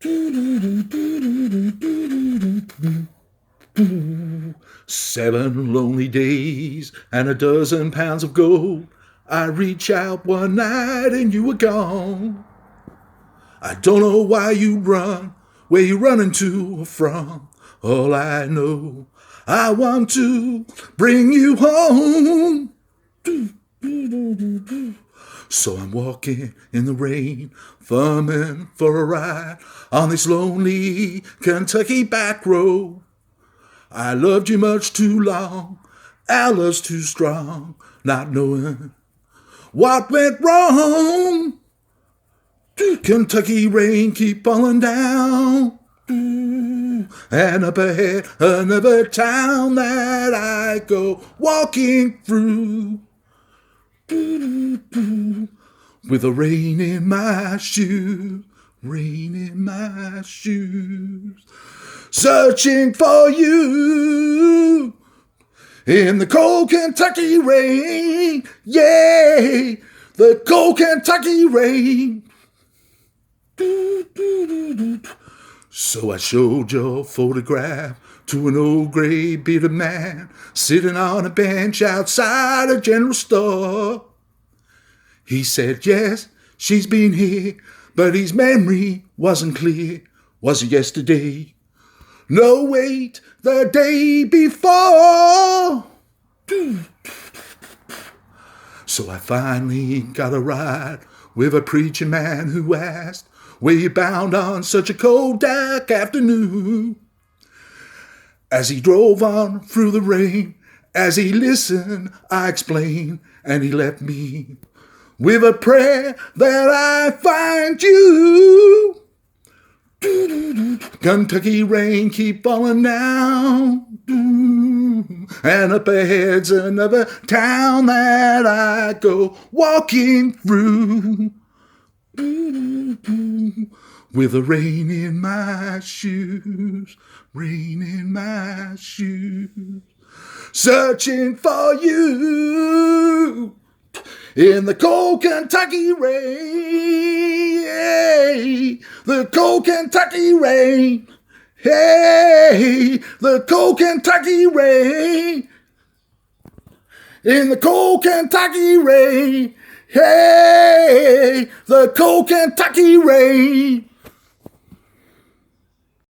7 lonely days and a dozen pounds of gold. I reach out one night and you were gone. I don't know why you run, where you running to or from. All I know, I want to bring you home. So I'm walking in the rain, thumbing for a ride on this lonely Kentucky back road. I loved you much too long, our love's too strong, not knowing what went wrong. Kentucky rain keep falling down, and up ahead another town that I go walking through, with the rain in my shoes, rain in my shoes, searching for you in the cold Kentucky rain, yeah, the cold Kentucky rain. So I showed your photograph to an old gray bearded man sitting on a bench outside a general store. He said, yes, she's been here, but his memory wasn't clear. Was it yesterday? No, wait, the day before. So I finally got a ride with a preacher man who asked, where you bound on such a cold, dark afternoon? As he drove on through the rain, as he listened, I explained, and he left me with a prayer that I find you. Kentucky rain keep falling down, and up ahead's another town that I go walking through, with the rain in my shoes, rain in my shoes, searching for you in the cold Kentucky rain, the cold Kentucky rain, hey, the cold Kentucky rain, in the cold Kentucky rain, hey, the cold Kentucky rain.